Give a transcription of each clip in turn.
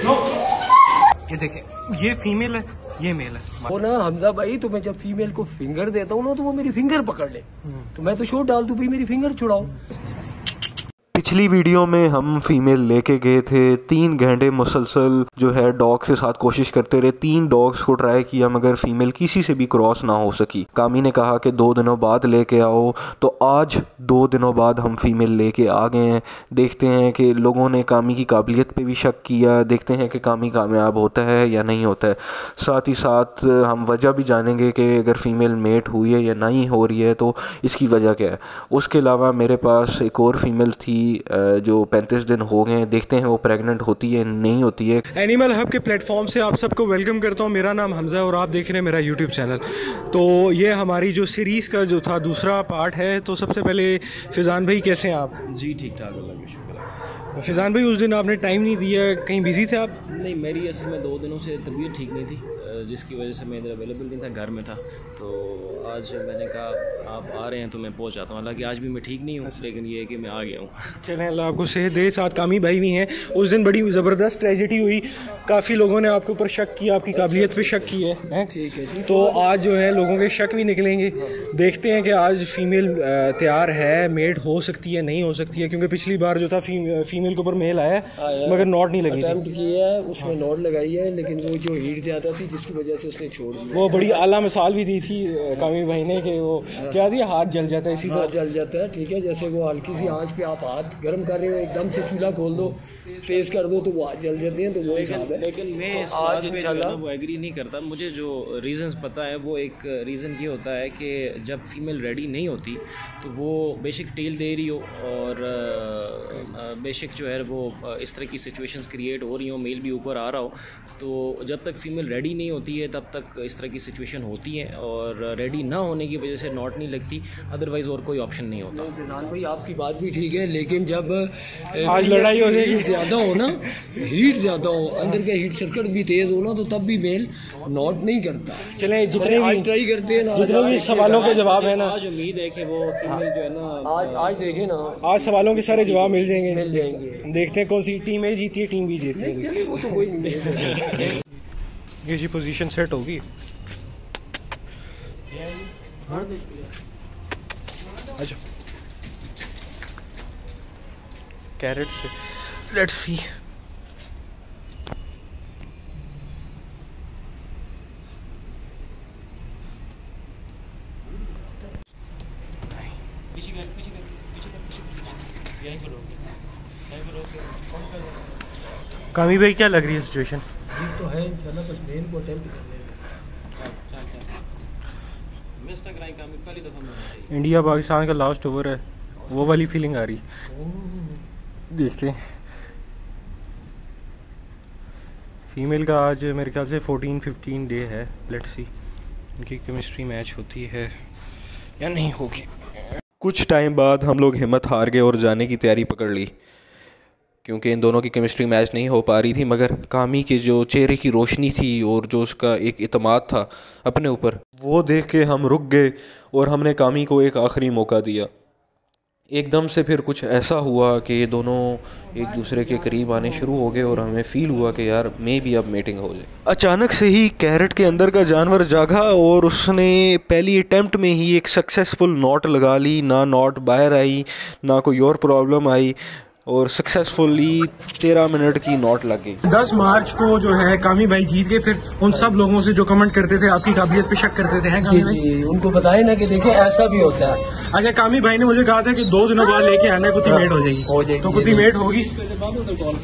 ये देखें, ये फीमेल है, ये मेल है। वो ना हमजा भाई, तो मैं जब फीमेल को फिंगर देता हूँ ना, तो वो मेरी फिंगर पकड़ ले, तो मैं तो शोर डाल दूं भाई मेरी फिंगर छुड़ाओ। पिछली वीडियो में हम फीमेल लेके गए थे, 3 घंटे मुसलसल जो है डॉग के साथ कोशिश करते रहे, 3 डॉग्स को ट्राई किया मगर फीमेल किसी से भी क्रॉस ना हो सकी। कामी ने कहा कि 2 दिनों बाद लेके आओ, तो आज 2 दिनों बाद हम फीमेल लेके आ गए हैं। देखते हैं कि लोगों ने कामी की काबिलियत पे भी शक किया, देखते हैं कि कामी कामयाब होता है या नहीं होता है। साथ ही साथ हम वजह भी जानेंगे कि अगर फ़ीमेल मेट हुई है या नहीं हो रही है तो इसकी वजह क्या है। उसके अलावा मेरे पास एक और फीमेल थी जो 35 दिन हो गए, देखते हैं वो प्रेग्नेंट होती है नहीं होती है। एनिमल हब के प्लेटफॉर्म से आप सबको वेलकम करता हूँ। मेरा नाम हमजा है और आप देख रहे हैं मेरा यूट्यूब चैनल। तो ये हमारी जो सीरीज़ का जो था दूसरा पार्ट है। तो सबसे पहले फ़िज़ान भाई कैसे हैं आप? जी ठीक ठाक, अल्लाह का शुक्र है। फ़िज़ान भाई उस दिन आपने टाइम नहीं दिया, कहीं बिजी थे आप? नहीं, मेरी असल में 2 दिनों से तबीयत ठीक नहीं थी, जिसकी वजह से मैं इधर अवेलेबल नहीं था, घर में था। तो आज मैंने कहा आप आ रहे हैं तो मैं पहुंच जाता हूं। हालांकि आज भी मैं ठीक नहीं हूं, लेकिन ये है कि मैं आ गया हूं। चलें, अल्लाह आपको सेहत दे। साथ कामी भाई भी हैं। उस दिन बड़ी ज़बरदस्त ट्रेजेडी हुई, काफ़ी लोगों ने आपके ऊपर शक किया, आपकी काबिलियत पे शक की है। ठीक है जी। तो आज जो है लोगों के शक भी निकलेंगे। देखते हैं कि आज फ़ीमेल तैयार है, मेट हो सकती है नहीं हो सकती है, क्योंकि पिछली बार जो था फीमेल के ऊपर मेल आया मगर नॉट नहीं लगी, अटेम्प्ट किया है, उसमें नॉट लगाई है, लेकिन वो जो हीट ज़्यादा थी जिसकी वजह से उसने छोड़ दिया। वो बड़ी आला मिसाल भी दी थी कामी भाई ने कि वो क्या थी, हाथ जल जाता है इसी हाथ जल जाता है। ठीक है, जैसे वो हल्की सी आंच पे आप हाथ गर्म कर रहे हो, एकदम से चूल्हा खोल दो, तेज़ कर दो तो वो हाथ जल जाते हैं। तो वो लेकिन मैं इस बात पे जो है ना वो एग्री नहीं करता। मुझे जो रीज़न्स पता है वो एक रीज़न ये होता है कि जब फीमेल रेडी नहीं होती तो वो बेशक टेल दे रही हो और बेशक जो है वो इस तरह की सिचुएशंस क्रिएट हो रही हो, मेल भी ऊपर आ रहा हो, तो जब तक फीमेल रेडी नहीं होती है तब तक इस तरह की सिचुएशन होती है और रेडी ना होने की वजह से नॉट नहीं लगती, अदरवाइज़ और कोई ऑप्शन नहीं होता। फिलहाल भाई आपकी बात भी ठीक है, लेकिन जब आज लड़ाई हो जाएगी, ज़्यादा हो ना, हीट ज़्यादा हो, अंदर का हीट सर्किट भी तेज़ हो ना, तो तब भी मेल नॉट नहीं करता। चलें, जितने भी ट्राई करते हैं ना, जितने भी सवालों के जवाब है ना, आज उम्मीद है कि वो फीमेल जो है ना आज देखें ना, आज सवालों के सारे जवाब मिल जाएंगे। देखते हैं कौन सी टीम ए जीती है, टीम बी जीती है। चलिए वो तो कोई नहीं। ये जी पोजीशन सेट होगी। अच्छा, कैरेट से लेट्स सी। कामी भाई क्या लग रही है सिचुएशन? ठीक तो है इंशाल्लाह, बस मेल को अटेम्प्ट करने में। इंडिया पाकिस्तान का लास्ट ओवर है, वो वाली फीलिंग आ रही। देखते हैं। फीमेल का आज मेरे ख्याल से 14-15 डे है। लेट्स सी उनकी केमिस्ट्री मैच होती है या नहीं होगी। कुछ टाइम बाद हम लोग हिम्मत हार गए और जाने की तैयारी पकड़ ली, क्योंकि इन दोनों की केमिस्ट्री मैच नहीं हो पा रही थी। मगर कामी के जो चेहरे की रोशनी थी और जो उसका एक इत्मीनान था अपने ऊपर, वो देख के हम रुक गए और हमने कामी को एक आखिरी मौका दिया। एकदम से फिर कुछ ऐसा हुआ कि ये दोनों एक दूसरे के करीब आने शुरू हो गए और हमें फ़ील हुआ कि यार मे भी अब मेटिंग हो जाए। अचानक से ही कैरेट के अंदर का जानवर जागा और उसने पहली अटेम्प्ट में ही एक सक्सेसफुल नॉट लगा ली। ना नॉट बाहर आई, ना कोई और प्रॉब्लम आई और सक्सेसफुली 13 मिनट की नॉट लग गई। 10 मार्च को जो है कामी भाई जीत गए। फिर उन सब लोगों से जो कमेंट करते थे, आपकी काबिलियत पे शक करते थे, हैं कामी भाई? जी, उनको बताए ना कि देखिए ऐसा भी होता है। अच्छा, कामी भाई ने मुझे कहा था कि 2 दिनों बाद लेके आना, कुत्ती मेट हो जाएगी। तो कुत्ती मेट होगी।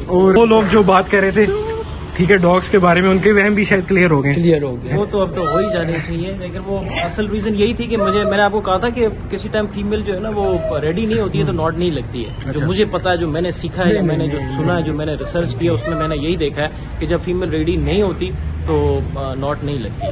और वो लोग जो बात कर रहे थे ठीक है डॉग्स के बारे में, उनके वहम भी शायद क्लियर हो गए। वो तो अब तो हो ही जाने चाहिए, लेकिन वो असल रीज़न यही थी कि मैंने आपको कहा था कि किसी टाइम फीमेल जो है ना वो रेडी नहीं होती है तो नॉट नहीं लगती है। अच्छा। जो मुझे पता है, जो मैंने सीखा है, मैंने जो सुना है, जो मैंने रिसर्च किया, उसमें मैंने यही देखा है कि जब फीमेल रेडी नहीं होती तो नॉट नहीं लगती।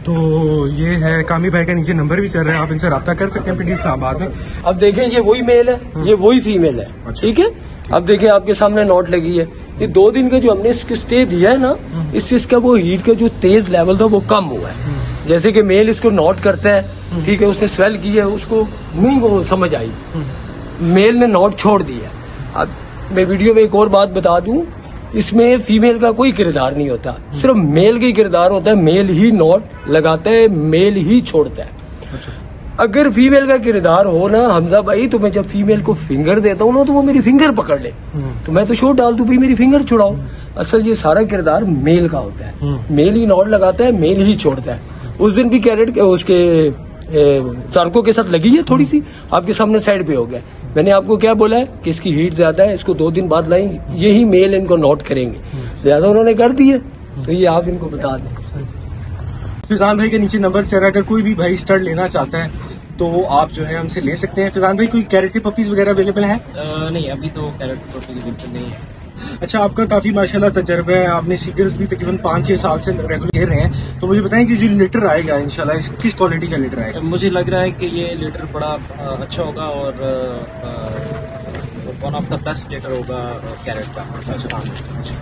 तो ये है कामी भाई का नीचे नंबर भी चल रहा है, आप इनसे रब्ता कर सकते हैं पिंडी इस्लामाबाद में। अब देखें ये वही मेल है, ये वही फीमेल है। ठीक है, अब देखिए आपके सामने नॉट लगी है। ये 2 दिन का जो हमने इसको स्टे दिया है ना, इससे इसका वो हीट का जो तेज लेवल था वो कम हुआ है। जैसे कि मेल इसको नॉट करता है, ठीक है, उसने स्वेल की है, उसको नहीं वो समझ आई, मेल ने नॉट छोड़ दी है। अब मैं वीडियो में एक और बात बता दूं इसमें फीमेल का कोई किरदार नहीं होता, सिर्फ मेल का ही किरदार होता है। मेल ही नॉट लगाता है, मेल ही छोड़ता है। अगर फीमेल का किरदार हो ना हमजा भाई, तो मैं जब फीमेल को फिंगर देता हूँ ना तो वो मेरी फिंगर पकड़ ले, तो मैं तो शोट डाल दूं भाई मेरी फिंगर छुड़ाओ। असल ये सारा किरदार मेल का होता है, मेल ही नॉट लगाता है, मेल ही छोड़ता है। उस दिन भी कैरेट उसके चारकों के साथ लगी है थोड़ी सी, आपके सामने साइड पे हो गया। मैंने आपको क्या बोला है कि इसकी हीट ज्यादा है, इसको 2 दिन बाद लाएंगे, यही मेल इनको नोट करेंगे, लिहाजा उन्होंने कर दी है, तो ये आप इनको बता दें। फिजान भाई के नीचे नंबर चल रहा है, अगर कोई भी भाई स्टड लेना चाहता है तो आप जो है हमसे ले सकते हैं। फिजान भाई कोई कैरेट के पपीज वगैरह अवेलेबल हैं? नहीं, अभी तो कैरेट पपीज बिल्कुल नहीं है। अच्छा, आपका काफी माशाल्लाह तजर्बा है, आपने सीगर्स भी तकरीबन 5-6 साल से रेगुलर ले रहे हैं, तो मुझे बताएं कि जो लीटर आएगा इंशाल्लाह किस क्वालिटी का लीटर आएगा? मुझे लग रहा है कि ये लीटर बड़ा अच्छा होगा और one of the best litre होगा कैरेट का।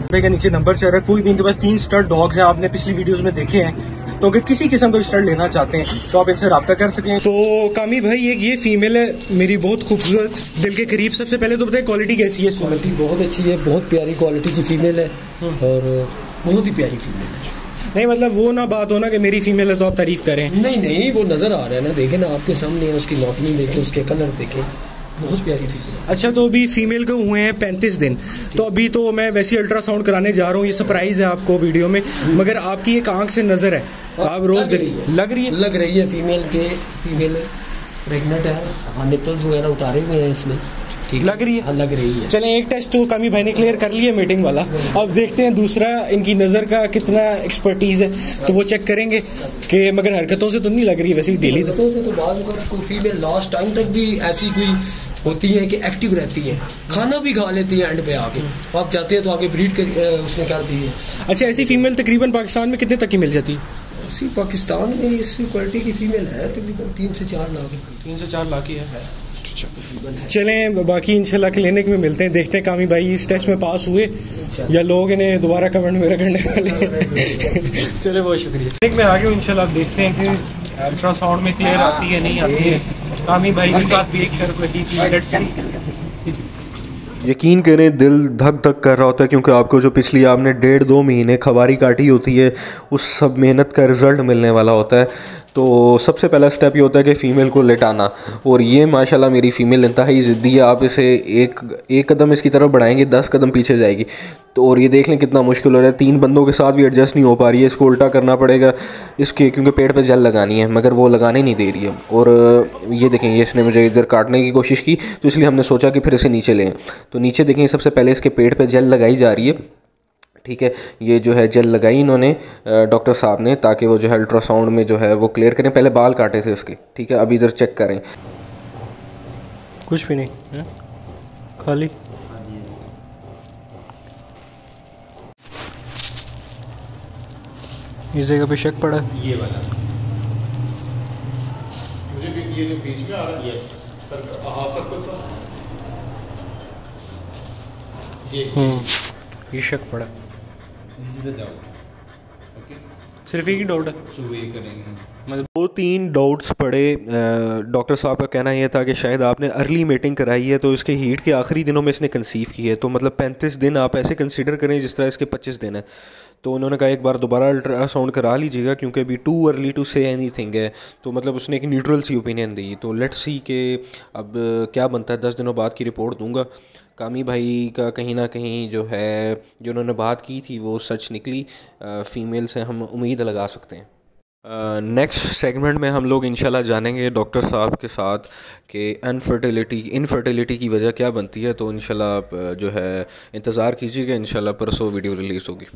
भाई का नीचे नंबर चल रहा है, कोई भी इनके पास 3 स्टड डॉग्स हैं, आपने पिछली वीडियोस में देखे हैं, तो अगर किसी किस्म का स्टड लेना चाहते हैं तो आप इनसे रब्ता कर सकें। तो कामी भाई एक ये फीमेल है मेरी, बहुत खूबसूरत, दिल के करीब। सबसे पहले तो बताएं क्वालिटी कैसी है? क्वालिटी बहुत अच्छी है, बहुत प्यारी क्वालिटी की फीमेल है और बहुत ही प्यारी फीमेल है। नहीं मतलब वो ना बात हो ना कि मेरी फीमेल है तो आप तारीफ करें। नहीं नहीं, वो नजर आ रहा है ना, देखे ना आपके सामने है, उसकी नॉटनी देखे, उसके कलर देखे, बहुत प्यारी फीमेल है। अच्छा, तो अभी फीमेल को हुए हैं 35 दिन, तो अभी तो मैं वैसे अल्ट्रासाउंड कराने जा रहा हूँ, ये सरप्राइज है आपको वीडियो में, मगर आपकी एक आंख से नजर है, आप रोज देखती है, लग रही है फीमेल प्रेग्नेंट है, हाँ निपल्स वगैरह उतारे हुए हैं इसने, ठीक लग रही है? हाँ लग रही है। चलें, एक टेस्ट तो कामी भाई ने क्लियर कर लिया मीटिंग वाला, अब देखते हैं दूसरा इनकी नज़र का कितना एक्सपर्टीज है, तो वो चेक करेंगे कि मगर हरकतों से तो नहीं लग रही है, वैसे ही डेली हरकतों से तो बाद कोई फीमेल लास्ट टाइम तक भी ऐसी कोई होती है कि एक्टिव रहती है, खाना भी खा लेती है एंड पे आके, आप जाते हैं तो आगे ब्रीड कर उसने कर दी है। अच्छा, ऐसी फीमेल तकरीबन पाकिस्तान में कितने तक की मिल जाती है? ऐसी पाकिस्तान में इस क्वालिटी की फीमेल है तकरीबन 3 से 4 लाख। 3 से 4 लाख की है। चलें, बाकी इंशाल्लाह क्लिनिक में मिलते हैं, देखते हैं कामी भाई इस टेस्ट में पास हुए या लोग इन्हें दोबारा कमेंट में रखने वाले। चले, बहुत शुक्रिया। क्लिनिक में आ गए, इंशाल्लाह देखते हैं कि अल्ट्रासाउंड में क्लियर आती है नहीं आती है। कामी भाई के साथ भी एक शर्त लगी थी। यकीन करें दिल धक धक कर रहा होता है, क्योंकि आपको जो पिछली आपने 1.5-2 महीने खवारी काटी होती है उस सब मेहनत का रिज़ल्ट मिलने वाला होता है। तो सबसे पहला स्टेप ये होता है कि फ़ीमेल को लेटाना, और ये माशाल्लाह मेरी फ़ीमेल इंतहाई ज़िद्दी है, आप इसे एक कदम इसकी तरफ बढ़ाएंगे 10 कदम पीछे जाएगी। तो और ये देख लें कितना मुश्किल हो रहा है, 3 बंदों के साथ भी एडजस्ट नहीं हो पा रही है, इसको उल्टा करना पड़ेगा इसके, क्योंकि पेट पे जेल लगानी है मगर वो लगाने नहीं दे रही है। और ये देखें, ये इसने मुझे इधर काटने की कोशिश की, तो इसलिए हमने सोचा कि फिर इसे नीचे लें। तो नीचे देखें, सबसे पहले इसके पेट पे जेल लगाई जा रही है, ठीक है, ये जो है जेल लगाई इन्होंने डॉक्टर साहब ने, ताकि वो जो है अल्ट्रासाउंड में जो है वो क्लियर करें। पहले बाल काटे थे इसके, ठीक है, अब इधर चेक करें, कुछ भी नहीं है? खाली इस जगह पे शक पड़ा, ये वाला मुझे भी, ये जो बीच में आ रहा है, यस सर, हाँ सर, कुछ सर, ये शक पड़ा, this is the doubt, okay, सिर्फ एक ही डाउट है, सो वे करेंगे। मतलब 2-3 डाउट्स पड़े। डॉक्टर साहब का कहना यह था कि शायद आपने अर्ली मीटिंग कराई है, तो इसके हीट के आखिरी दिनों में इसने कंसीव की है, तो मतलब 35 दिन आप ऐसे कंसीडर करें जिस तरह इसके 25 दिन है। तो उन्होंने कहा एक बार दोबारा अल्ट्रासाउंड करा लीजिएगा, क्योंकि अभी too early to say anything है। तो मतलब उसने एक न्यूट्रल सी ओपिनियन दी। तो लेट्स सी कि अब क्या बनता है, 10 दिनों बाद की रिपोर्ट दूंगा। कामी भाई का कहीं ना कहीं जो है, जो उन्होंने बात की थी वो सच निकली, फ़ीमेल से हम उम्मीद लगा सकते हैं। नेक्स्ट सेगमेंट में हम लोग इंशाल्लाह जानेंगे डॉक्टर साहब के साथ कि इनफर्टिलिटी की वजह क्या बनती है। तो इंशाल्लाह आप जो है इंतज़ार कीजिएगा, इंशाल्लाह परसों वीडियो रिलीज़ होगी।